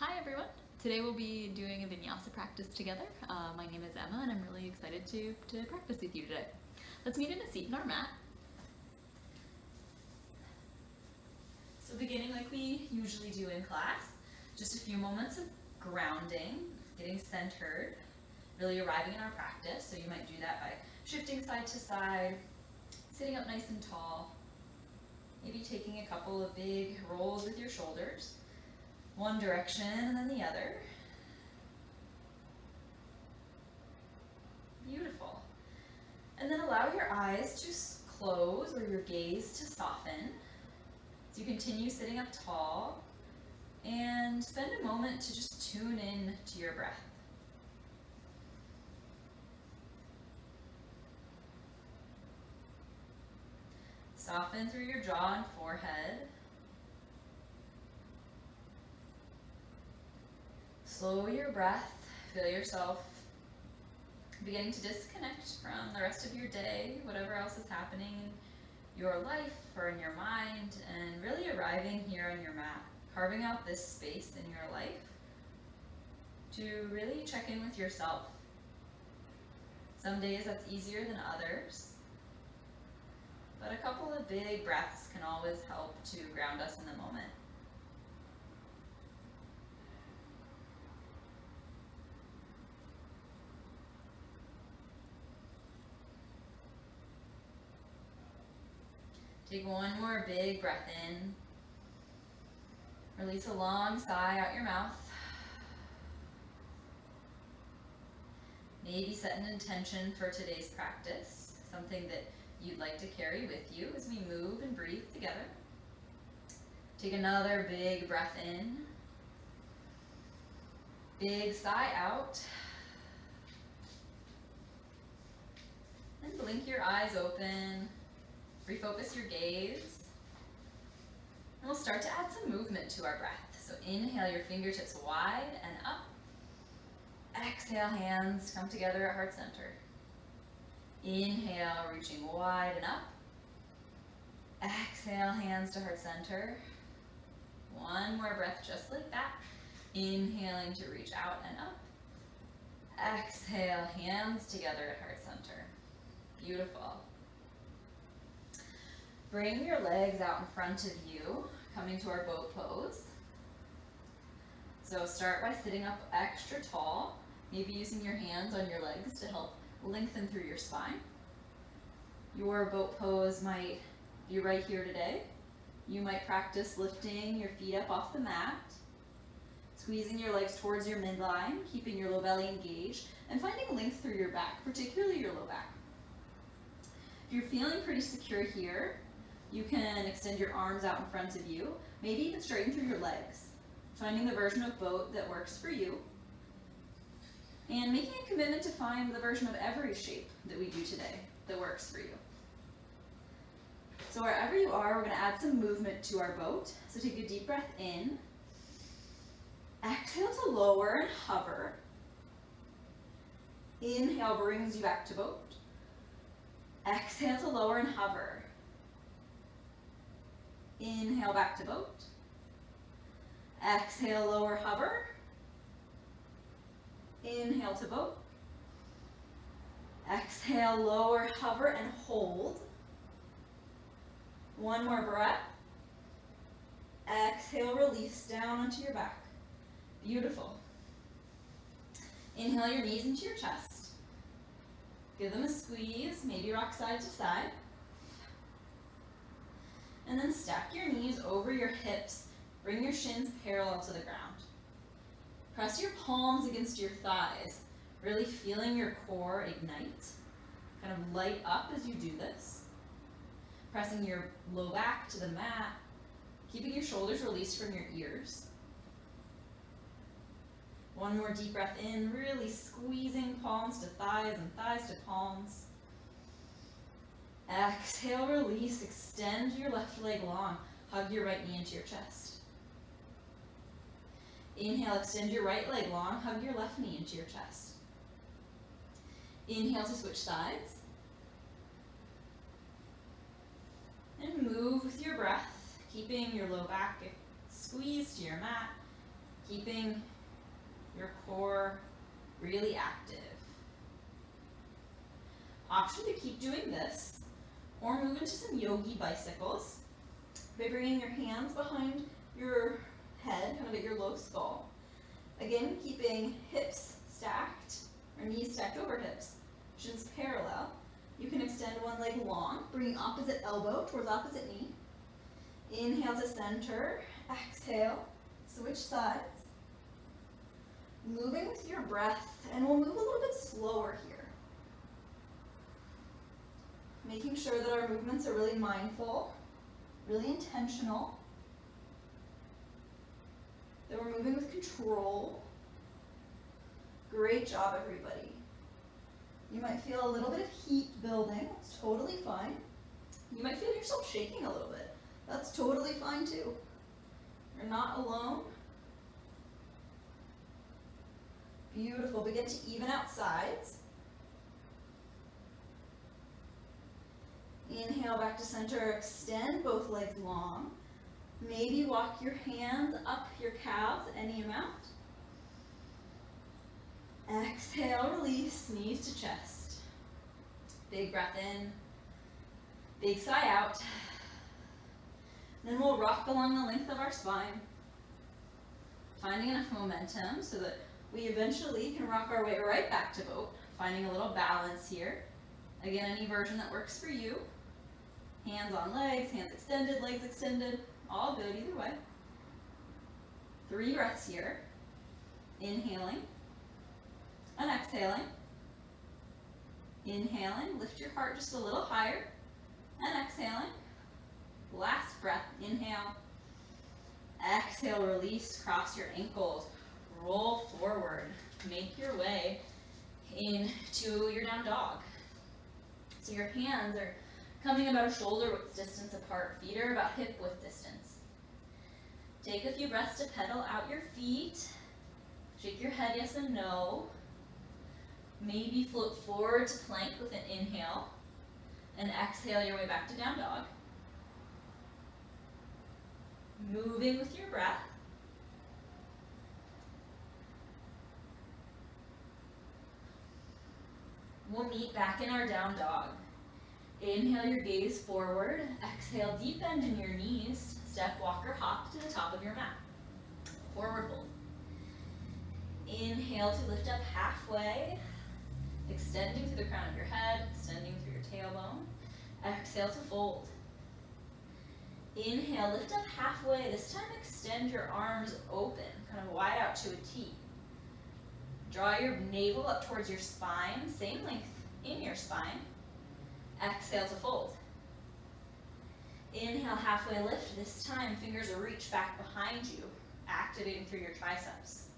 Hi everyone! Today we'll be doing a vinyasa practice together. My name is Emma and I'm really excited to practice with you today. Let's meet in a seat in our mat. So beginning like we usually do in class, just a few moments of grounding, getting centered, really arriving in our practice. So you might do that by shifting side to side, sitting up nice and tall, maybe taking a couple of big rolls with your shoulders. One direction and then the other. Beautiful. And then allow your eyes to close or your gaze to soften. So you continue sitting up tall and spend a moment to just tune in to your breath. Soften through your jaw and forehead. Slow your breath, feel yourself beginning to disconnect from the rest of your day, whatever else is happening in your life or in your mind, and really arriving here on your mat, carving out this space in your life to really check in with yourself. Some days that's easier than others, but a couple of big breaths can always help to ground us in the moment. Take one more big breath in. Release a long sigh out your mouth. Maybe set an intention for today's practice, something that you'd like to carry with you as we move and breathe together. Take another big breath in. Big sigh out. And blink your eyes open. Refocus your gaze. And we'll start to add some movement to our breath. So inhale your fingertips wide and up. Exhale, hands come together at heart center. Inhale, reaching wide and up. Exhale, hands to heart center. One more breath just like that. Inhaling to reach out and up. Exhale, hands together at heart center. Beautiful. Bring your legs out in front of you, coming to our boat pose. So start by sitting up extra tall, maybe using your hands on your legs to help lengthen through your spine. Your boat pose might be right here today. You might practice lifting your feet up off the mat, squeezing your legs towards your midline, keeping your low belly engaged, and finding length through your back, particularly your low back. If you're feeling pretty secure here, you can extend your arms out in front of you, maybe even straighten through your legs, finding the version of boat that works for you, and making a commitment to find the version of every shape that we do today that works for you. So wherever you are, we're going to add some movement to our boat. So take a deep breath in. Exhale to lower and hover. Inhale brings you back to boat. Exhale to lower and hover. Inhale back to boat. Exhale, lower, hover. Inhale to boat. Exhale, lower, hover, and hold. One more breath. Exhale, release down onto your back. Beautiful. Inhale your knees into your chest. Give them a squeeze, maybe rock side to side. And then stack your knees over your hips. Bring your shins parallel to the ground. Press your palms against your thighs, really feeling your core ignite. Kind of light up as you do this. Pressing your low back to the mat, keeping your shoulders released from your ears. One more deep breath in, really squeezing palms to thighs and thighs to palms. Exhale, release, extend your left leg long. Hug your right knee into your chest. Inhale, extend your right leg long. Hug your left knee into your chest. Inhale to switch sides. And move with your breath, keeping your low back squeezed to your mat. keeping your core really active. Option to keep doing this, or move into some Yogi Bicycles by bringing your hands behind your head, kind of at your low skull. Again, keeping hips stacked, or knees stacked over hips, shins parallel. You can extend one leg long, bringing opposite elbow towards opposite knee. Inhale to center, exhale, switch sides. Moving with your breath, and we'll move a little bit slower here. Making sure that our movements are really mindful, really intentional. That we're moving with control. Great job, everybody. You might feel a little bit of heat building. It's totally fine. You might feel yourself shaking a little bit. That's totally fine too. You're not alone. Beautiful. Begin to even out sides. Inhale back to center. Extend both legs long. Maybe walk your hands up your calves any amount. Exhale, release, knees to chest. Big breath in. Big sigh out. Then we'll rock along the length of our spine, finding enough momentum so that we eventually can rock our way right back to boat, finding a little balance here. Again, any version that works for you. Hands on legs, hands extended, legs extended, all good either way. 3 breaths here. Inhaling and exhaling. Inhaling, lift your heart just a little higher, and exhaling. Last breath, inhale. Exhale, release, cross your ankles, roll forward. Make your way into your down dog. So your hands are coming about a shoulder width distance apart. Feet are about hip width distance. Take a few breaths to pedal out your feet. Shake your head yes and no. Maybe float forward to plank with an inhale. And exhale your way back to down dog. Moving with your breath. We'll meet back in our down dog. Inhale your gaze forward. Exhale, deep bend in your knees. Step, walk, or hop to the top of your mat. Forward fold. Inhale to lift up halfway. Extending through the crown of your head, extending through your tailbone. Exhale to fold. Inhale, lift up halfway. This time extend your arms open, kind of wide out to a T. Draw your navel up towards your spine, same length in your spine. Exhale to fold. Inhale, halfway lift. This time fingers reach back behind you, activating through your triceps.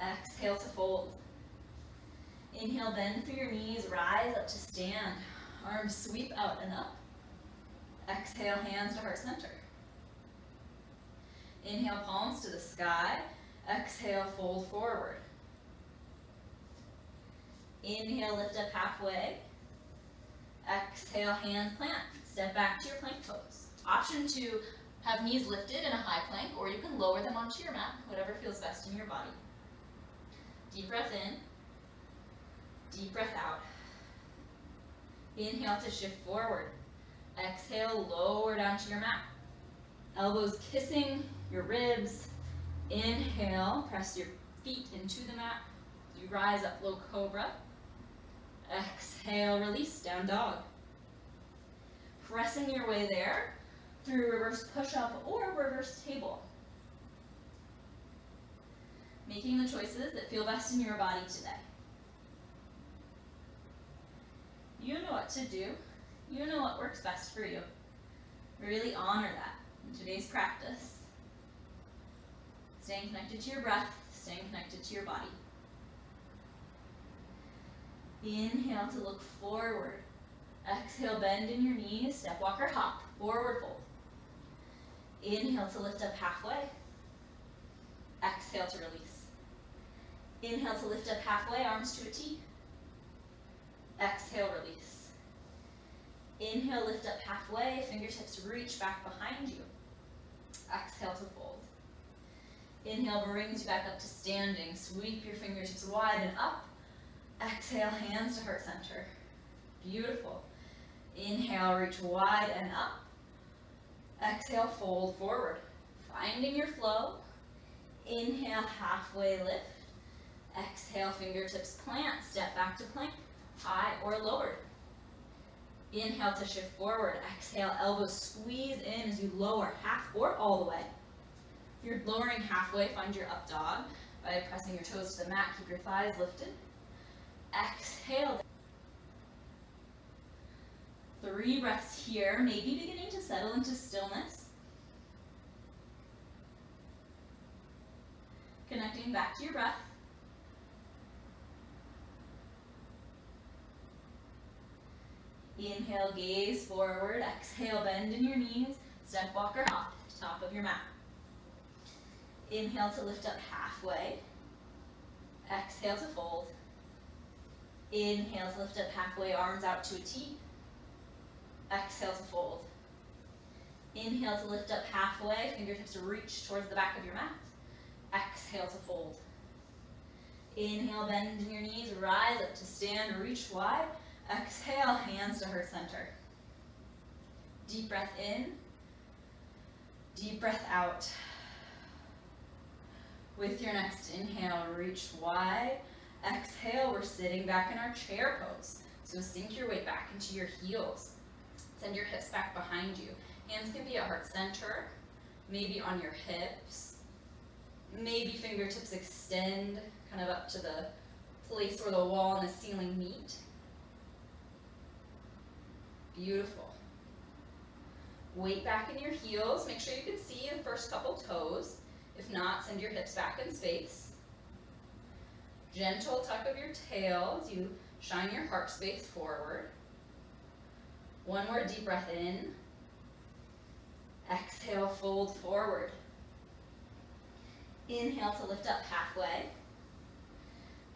Exhale to fold. Inhale, bend through your knees, rise up to stand. Arms sweep out and up. Exhale, hands to heart center. Inhale, palms to the sky. Exhale, fold forward. Inhale, lift up halfway. Exhale, hands plant. Step back to your plank pose. Option to have knees lifted in a high plank, or you can lower them onto your mat, whatever feels best in your body. Deep breath in. Deep breath out. Inhale to shift forward. Exhale, lower down to your mat. Elbows kissing your ribs. Inhale, press your feet into the mat. You rise up, low cobra. Exhale, release, down dog. Pressing your way there through reverse push-up or reverse table. Making the choices that feel best in your body today. You know what to do. You know what works best for you. Really honor that in today's practice. Staying connected to your breath, staying connected to your body. Inhale to look forward. Exhale, bend in your knees, step, walk, or hop, forward fold. Inhale to lift up halfway. Exhale to release. Inhale to lift up halfway, arms to a T. Exhale, release. Inhale, lift up halfway, fingertips reach back behind you. Exhale to fold. Inhale brings you back up to standing. Sweep your fingertips wide and up. Exhale, hands to heart center. Beautiful. Inhale, reach wide and up. Exhale, fold forward. Finding your flow. Inhale, halfway lift. Exhale, fingertips plant. Step back to plank, high or lowered. Inhale to shift forward. Exhale, elbows squeeze in as you lower half or all the way. If you're lowering halfway, find your up dog by pressing your toes to the mat. Keep your thighs lifted. Exhale. 3 breaths here, maybe beginning to settle into stillness. Connecting back to your breath. Inhale, gaze forward. Exhale, bend in your knees. Step walker hop, top of your mat. Inhale to lift up halfway. Exhale to fold. Inhale to lift up halfway, arms out to a T. Exhale to fold. Inhale to lift up halfway, fingertips reach towards the back of your mat. Exhale to fold. Inhale, bend in your knees, rise up to stand, reach wide. Exhale, hands to heart center. Deep breath in, deep breath out. With your next inhale, reach wide. Exhale, we're sitting back in our chair pose. So sink your weight back into your heels. Send your hips back behind you. Hands can be at heart center, maybe on your hips. Maybe fingertips extend kind of up to the place where the wall and the ceiling meet. Beautiful. Weight back in your heels. Make sure you can see the first couple toes. If not, send your hips back in space. Gentle tuck of your tail as you shine your heart space forward. One more deep breath in. Exhale, fold forward. Inhale to lift up halfway.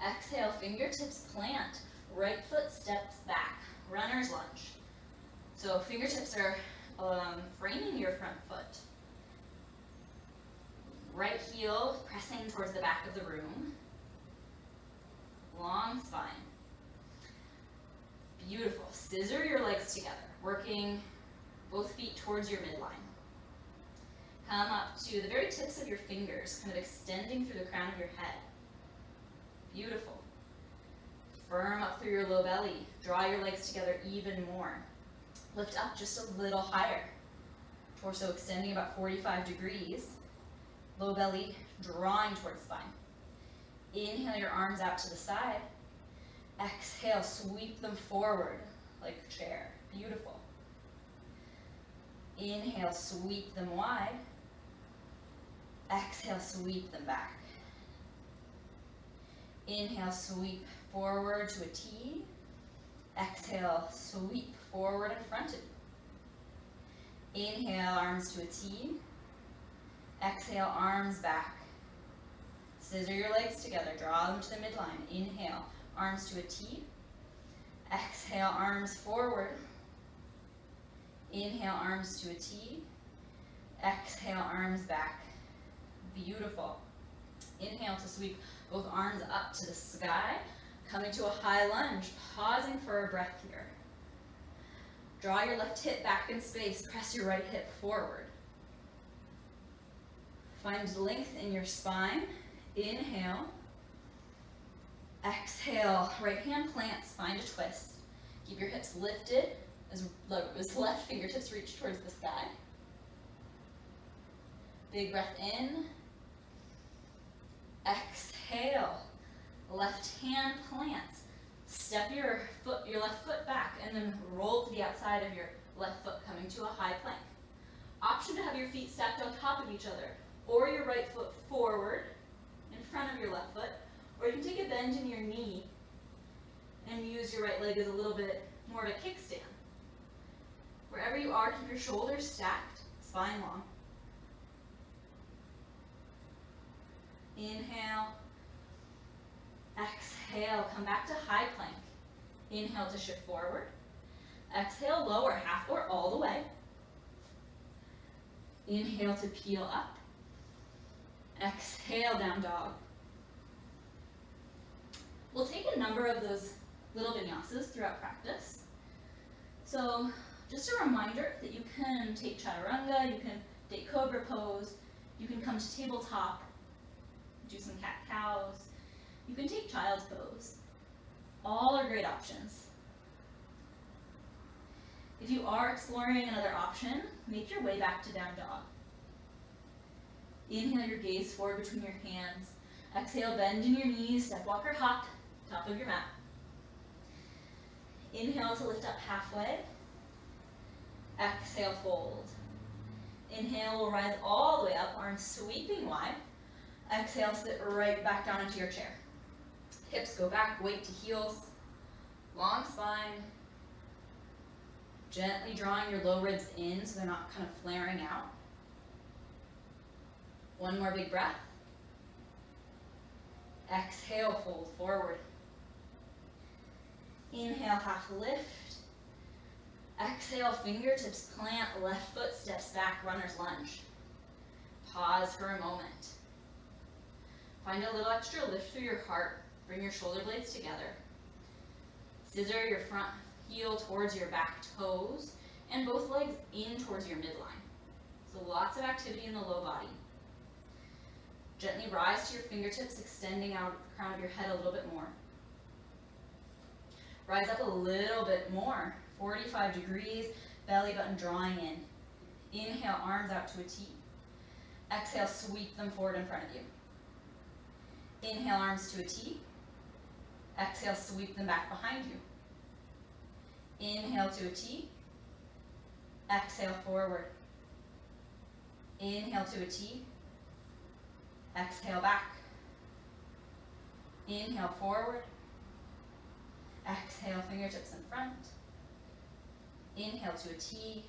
Exhale, fingertips plant. Right foot steps back. Runner's lunge. So fingertips are framing your front foot. Right heel pressing towards the back of the room. Long spine. Beautiful. Scissor your legs together, working both feet towards your midline. Come up to the very tips of your fingers, kind of extending through the crown of your head. Beautiful. Firm up through your low belly. Draw your legs together even more. Lift up just a little higher. Torso extending about 45 degrees. Low belly drawing towards the spine. Inhale your arms out to the side. Exhale, sweep them forward like a chair. Beautiful. Inhale, sweep them wide. Exhale, sweep them back. Inhale, sweep forward to a T. Exhale, sweep forward and fronted. Inhale, arms to a T. Exhale, arms back. Scissor your legs together, draw them to the midline. Inhale, arms to a T. Exhale, arms forward. Inhale, arms to a T. Exhale, arms back. Beautiful. Inhale to sweep both arms up to the sky, coming to a high lunge, pausing for a breath here. Draw your left hip back in space, press your right hip forward. Find length in your spine. Inhale. Exhale, right hand plants, find a twist. Keep your hips lifted as left fingertips reach towards the sky. Big breath in. Exhale, left hand plants. Step your left foot back and then roll to the outside of your left foot, coming to a high plank. Option to have your feet stacked on top of each other, or your right foot forward in front of your left foot, or you can take a bend in your knee and use your right leg as a little bit more of a kickstand. Wherever you are, keep your shoulders stacked, spine long. Inhale. Exhale, come back to high plank. Inhale to shift forward. Exhale, lower half or all the way. Inhale to peel up. Exhale, down dog. We'll take a number of those little vinyasas throughout practice. So just a reminder that you can take chaturanga, you can take cobra pose, you can come to tabletop, do some cat-cows, you can take child's pose. All are great options. If you are exploring another option, make your way back to down dog. Inhale your gaze forward between your hands. Exhale, bend in your knees, step, walk, or hop, top of your mat. Inhale to lift up halfway. Exhale, fold. Inhale, we'll rise all the way up, arms sweeping wide. Exhale, sit right back down into your chair. Hips go back, weight to heels. Long spine. Gently drawing your low ribs in so they're not kind of flaring out. One more big breath. Exhale, fold forward. Inhale, half lift. Exhale, fingertips plant, left foot steps back, runner's lunge. Pause for a moment. Find a little extra lift through your heart. Bring your shoulder blades together. Scissor your front heel towards your back toes and both legs in towards your midline. So lots of activity in the low body. Gently rise to your fingertips, extending out the crown of your head a little bit more. Rise up a little bit more, 45 degrees, belly button drawing in. Inhale, arms out to a T. Exhale, sweep them forward in front of you. Inhale, arms to a T. Exhale, sweep them back behind you. Inhale to a T. Exhale, forward. Inhale to a T. Exhale, back. Inhale, forward. Exhale, fingertips in front. Inhale to a T.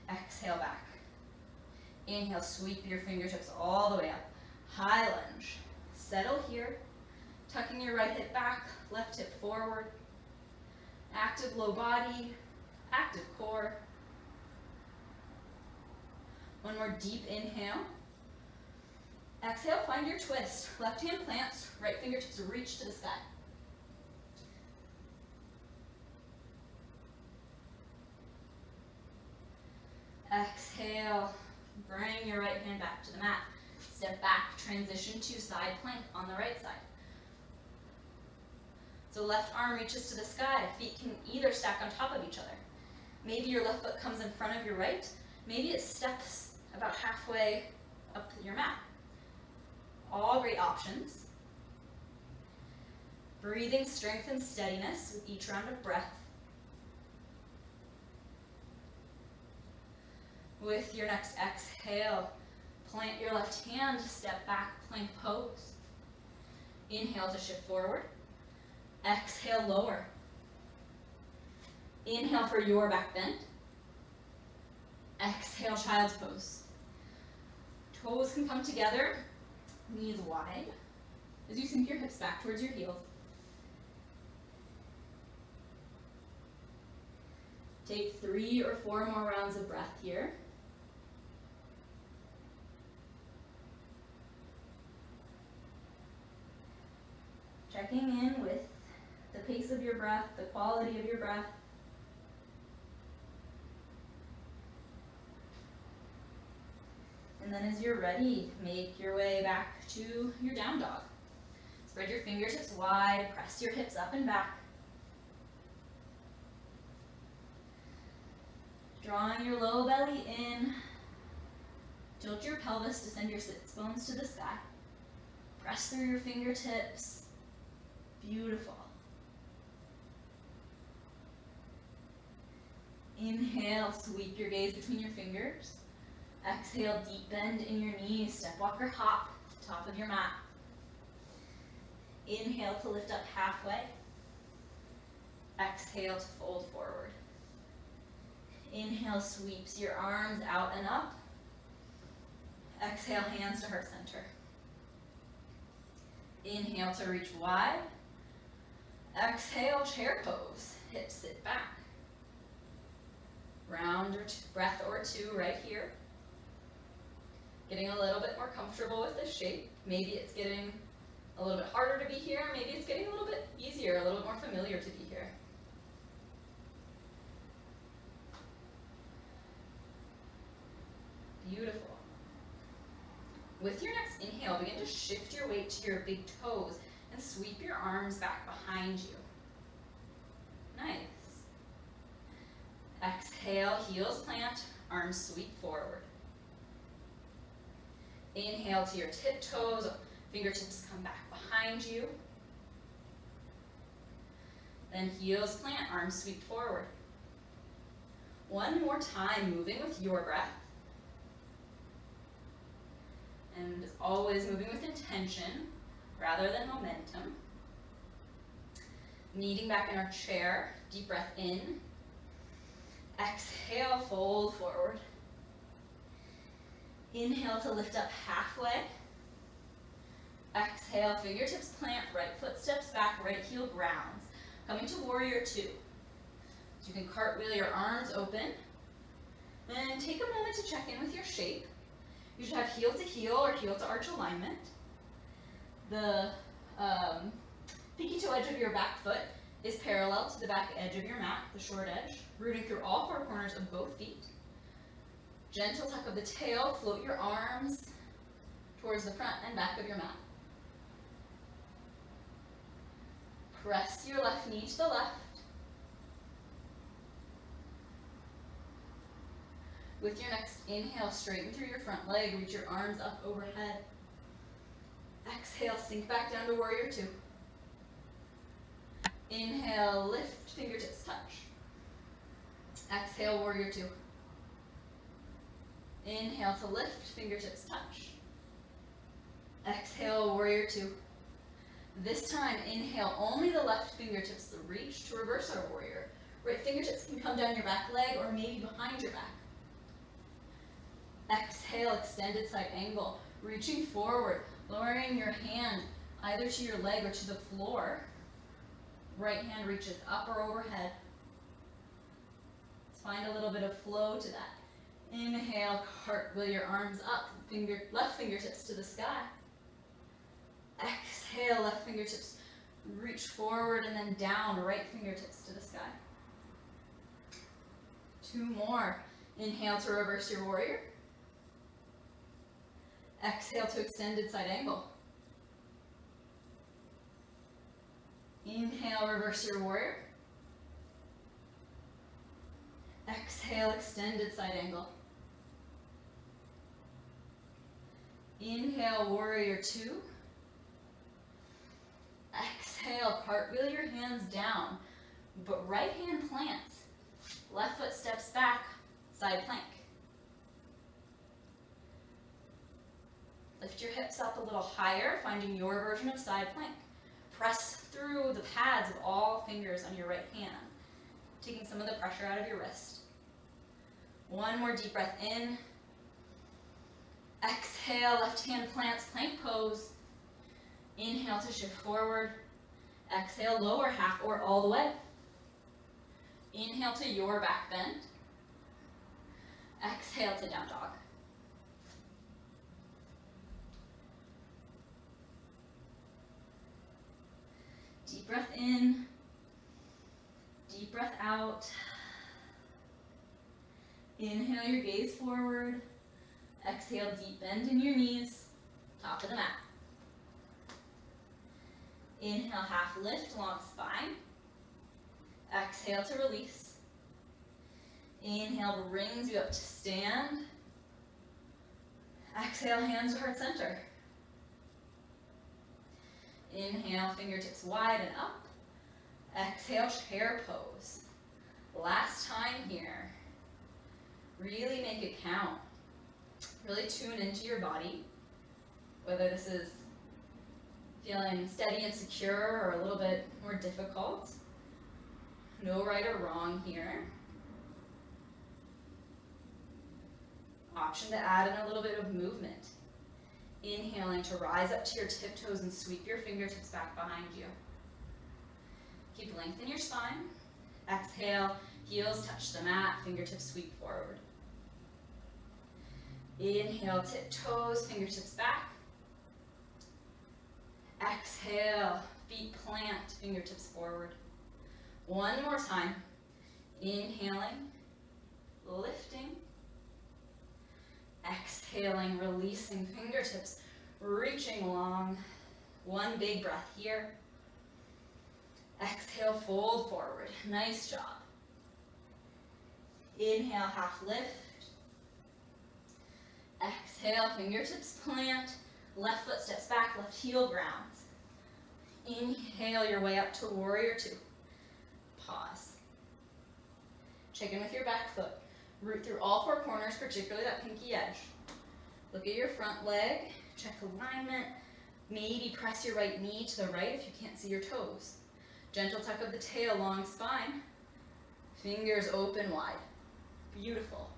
Exhale, back. Inhale, sweep your fingertips all the way up. High lunge. Settle here. Tucking your right hip back, left hip forward. Active low body, active core. One more deep inhale. Exhale, find your twist. Left hand plants, right fingertips reach to the sky. Exhale, bring your right hand back to the mat. Step back, transition to side plank on the right side. So left arm reaches to the sky. Feet can either stack on top of each other. Maybe your left foot comes in front of your right. Maybe it steps about halfway up your mat. All great options. Breathing strength and steadiness with each round of breath. With your next exhale, plant your left hand, step back, plank pose. Inhale to shift forward. Exhale, lower. Inhale for your back bend. Exhale, child's pose. Toes can come together, knees wide, as you sink your hips back towards your heels. Take 3 or 4 more rounds of breath here. Checking in with the pace of your breath, the quality of your breath. And then as you're ready, make your way back to your down dog. Spread your fingertips wide, press your hips up and back. Drawing your low belly in. Tilt your pelvis to send your sits bones to the sky. Press through your fingertips. Beautiful. Inhale, sweep your gaze between your fingers. Exhale, deep bend in your knees, step, walk, or hop, top of your mat. Inhale to lift up halfway. Exhale to fold forward. Inhale, sweeps your arms out and up. Exhale, hands to heart center. Inhale to reach wide. Exhale, chair pose. Hips sit back. Round or breath or two right here. Getting a little bit more comfortable with this shape. Maybe it's getting a little bit harder to be here. Maybe it's getting a little bit easier, a little bit more familiar to be here. Beautiful. With your next inhale, begin to shift your weight to your big toes and sweep your arms back behind you. Nice. Exhale, heels plant, arms sweep forward. Inhale to your tiptoes, fingertips come back behind you. Then heels plant, arms sweep forward. One more time, moving with your breath. And as always, moving with intention rather than momentum. Kneading back in our chair, deep breath in. Exhale, fold forward. Inhale to lift up halfway. Exhale, fingertips plant, right foot steps back, right heel grounds. Coming to warrior two. So you can cartwheel your arms open. And take a moment to check in with your shape. You should have heel to heel or heel to arch alignment. The pinky toe edge of your back foot is parallel to the back edge of your mat, the short edge, rooting through all four corners of both feet. Gentle tuck of the tail, float your arms towards the front and back of your mat. Press your left knee to the left. With your next inhale, straighten through your front leg, reach your arms up overhead. Exhale, sink back down to warrior two. Inhale, lift, fingertips touch. Exhale, warrior two. Inhale to lift, fingertips touch. Exhale, warrior two. This time, inhale, only the left fingertips reach to reverse our warrior. Right fingertips can come down your back leg or maybe behind your back. Exhale, extended side angle, reaching forward, lowering your hand either to your leg or to the floor. Right hand reaches up or overhead. Let's find a little bit of flow to that. Inhale, cartwheel your arms up, left fingertips to the sky. Exhale, left fingertips reach forward and then down, right fingertips to the sky. Two more. Inhale to reverse your warrior. Exhale to extended side angle. Inhale, reverse your warrior. Exhale, extended side angle. Inhale, warrior two. Exhale, cartwheel your hands down, but right hand plants. Left foot steps back, side plank. Lift your hips up a little higher, finding your version of side plank. Press through the pads of all fingers on your right hand, taking some of the pressure out of your wrist. One more deep breath in. Exhale, left hand plants, plank pose. Inhale to shift forward. Exhale, lower half or all the way. Inhale to your back bend. Exhale to down dog. Deep breath in, deep breath out. Inhale your gaze forward. Exhale, deep bend in your knees, top of the mat. Inhale, half lift, long spine. Exhale to release. Inhale brings you up to stand. Exhale, hands to heart center. Inhale, fingertips wide and up. Exhale, chair pose. Last time here. Really make it count. Really tune into your body, whether this is feeling steady and secure or a little bit more difficult. No right or wrong here. Option to add in a little bit of movement. Inhaling to rise up to your tiptoes and sweep your fingertips back behind you. Keep length in your spine. Exhale, heels touch the mat, fingertips sweep forward. Inhale, tiptoes, fingertips back. Exhale, feet plant, fingertips forward. One more time. Inhaling, lifting. Exhaling, releasing, fingertips reaching long. One big breath here. Exhale, fold forward. Nice job. Inhale, half lift. Exhale, fingertips plant. Left foot steps back, left heel grounds. Inhale your way up to warrior two. Pause. Check in with your back foot. Root through all four corners, particularly that pinky edge. Look at your front leg. Check alignment. Maybe press your right knee to the right if you can't see your toes. Gentle tuck of the tail, long spine. Fingers open wide. Beautiful.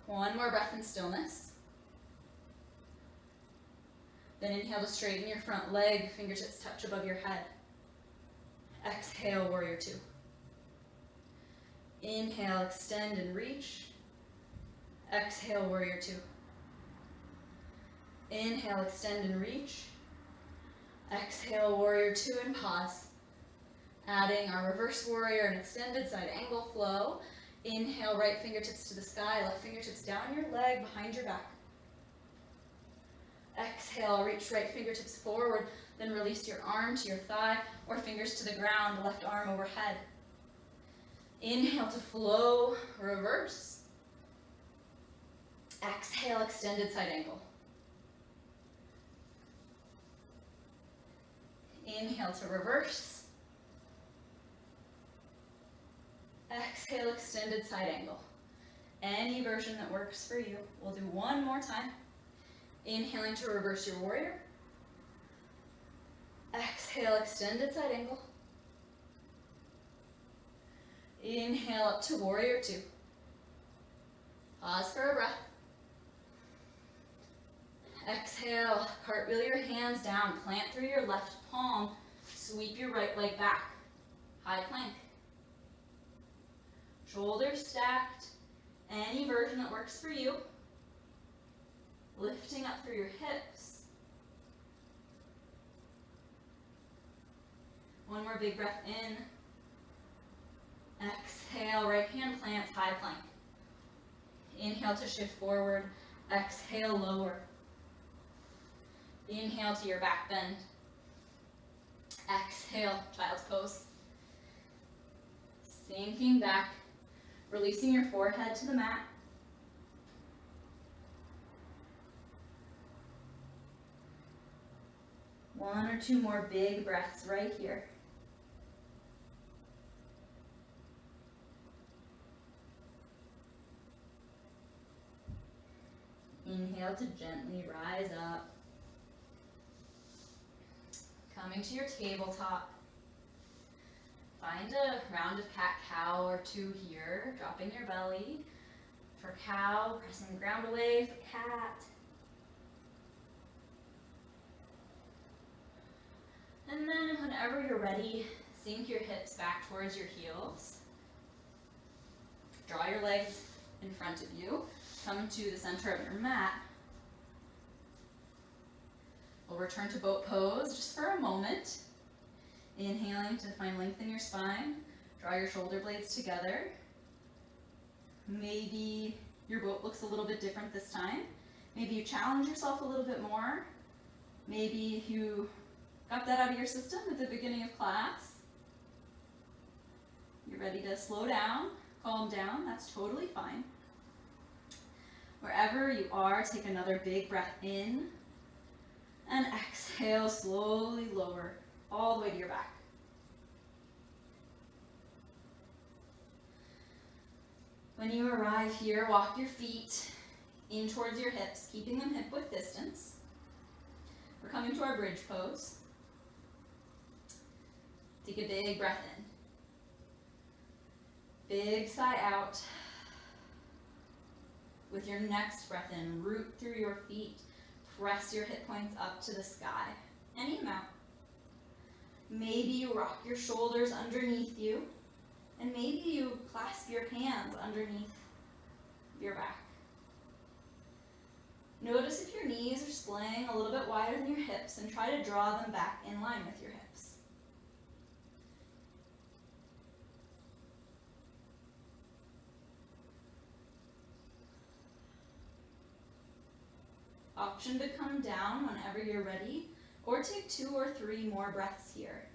One more breath in stillness. Then inhale to straighten your front leg, fingertips touch above your head. Exhale, warrior two. Inhale, extend and reach. Exhale, warrior two. Inhale, extend and reach. Exhale, warrior two, and pause. Adding our reverse warrior and extended side angle flow. Inhale, right fingertips to the sky, left fingertips down your leg, behind your back. Exhale, reach right fingertips forward, then release your arm to your thigh or fingers to the ground, left arm overhead. Inhale to flow, reverse. Exhale, extended side angle. Inhale to reverse. Exhale, extended side angle. Any version that works for you. We'll do one more time. Inhaling to reverse your warrior. Exhale, extended side angle. Inhale up to warrior two. Pause for a breath. Exhale, cartwheel your hands down, plant through your left palm, sweep your right leg back. High plank. Shoulders stacked, any version that works for you. Lifting up through your hips. One more big breath in. Exhale, right hand plants, high plank. Inhale to shift forward. Exhale, lower. Inhale to your back bend. Exhale, child's pose. Sinking back, releasing your forehead to the mat. One or two more big breaths right here. Inhale to gently rise up. Coming to your tabletop. Find a round of cat-cow or two here, dropping your belly. For cow, pressing the ground away. For cat. And then whenever you're ready, sink your hips back towards your heels. Draw your legs in front of you. Come to the center of your mat. We'll return to boat pose just for a moment. Inhaling to find length in your spine. Draw your shoulder blades together. Maybe your boat looks a little bit different this time. Maybe you challenge yourself a little bit more. Maybe you got that out of your system at the beginning of class. You're ready to slow down, calm down. That's totally fine. Wherever you are, take another big breath in. And exhale, slowly lower all the way to your back. When you arrive here, walk your feet in towards your hips, keeping them hip width distance. We're coming to our bridge pose. Take a big breath in. Big sigh out. With your next breath in, root through your feet. Press your hip points up to the sky. Any amount. Maybe you rock your shoulders underneath you And maybe you clasp your hands underneath your back. Notice if your knees are splaying a little bit wider than your hips, and try to draw them back in line with your hips. Option to come down whenever you're ready, or take 2 or 3 more breaths here.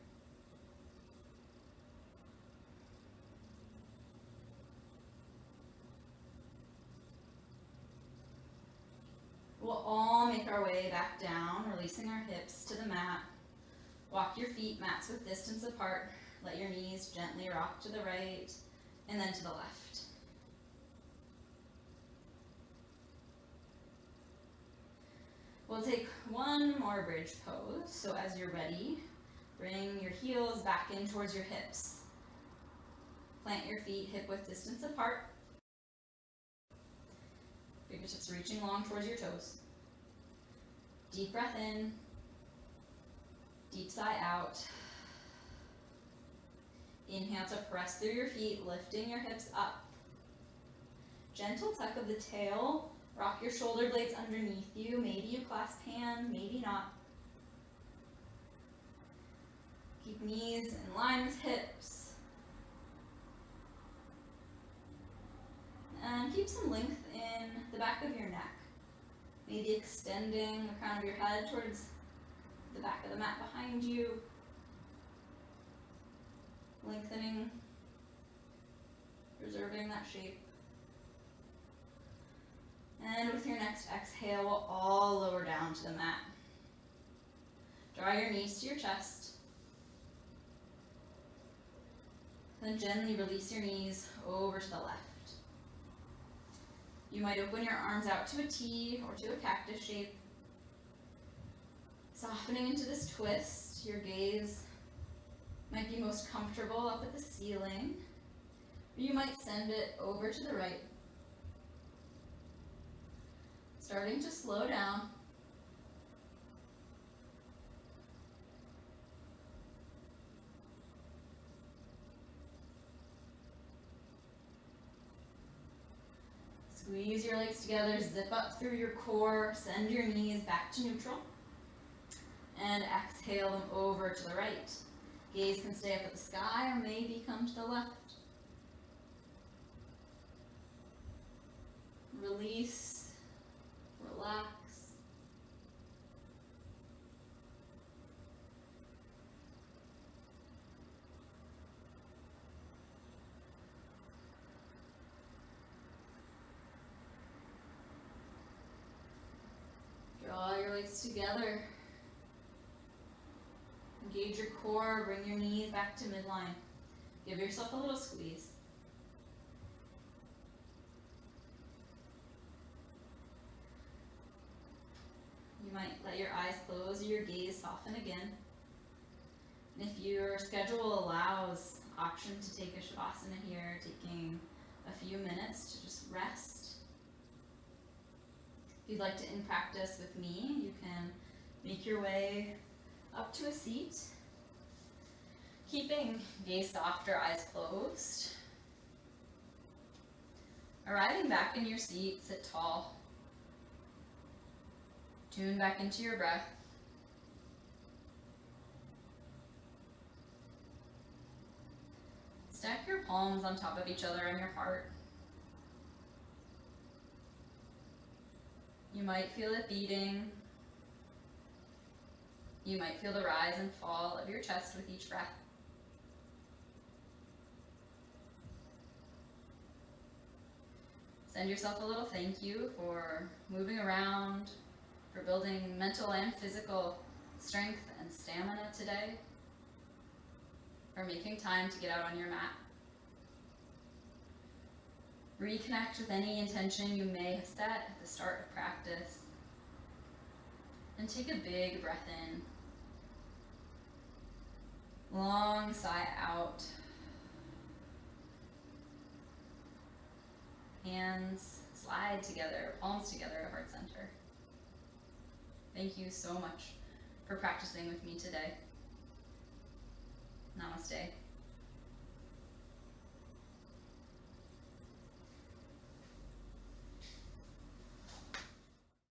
We'll all make our way back down, releasing our hips to the mat. Walk your feet mats width distance apart. Let your knees gently rock to the right and then to the left. We'll take one more bridge pose. So as you're ready, bring your heels back in towards your hips. Plant your feet hip width distance apart. Fingertips reaching long towards your toes. Deep breath in. Deep sigh out. Inhale to press through your feet, lifting your hips up. Gentle tuck of the tail. Rock your shoulder blades underneath you. Maybe you clasp hands, maybe not. Keep knees in line with hips. And keep some length in the back of your neck. Maybe extending the crown of your head towards the back of the mat behind you. Lengthening, preserving that shape. And with your next exhale, we'll all lower down to the mat. Draw your knees to your chest. Then gently release your knees over to the left. You might open your arms out to a T or to a cactus shape. Softening into this twist, your gaze might be most comfortable up at the ceiling, or you might send it over to the right. Starting to slow down. Squeeze your legs together, zip up through your core, send your knees back to neutral, and exhale them over to the right. Gaze can stay up at the sky or maybe come to the left. Release, relax. Draw your legs together. Engage your core, bring your knees back to midline. Give yourself a little squeeze. You might let your eyes close or your gaze soften again. And if your schedule allows, option to take a shavasana here, taking a few minutes to just rest. If you'd like to in practice with me, you can make your way up to a seat, keeping gaze soft or eyes closed. Arriving back in your seat, sit tall. Tune back into your breath. Stack your palms on top of each other on your heart. You might feel it beating. You might feel the rise and fall of your chest with each breath. Send yourself a little thank you for moving around, for building mental and physical strength and stamina today, for making time to get out on your mat. Reconnect with any intention you may have set at the start of practice. And take a big breath in. Long sigh out. Hands slide together, palms together to heart center. Thank you so much for practicing with me today. Namaste.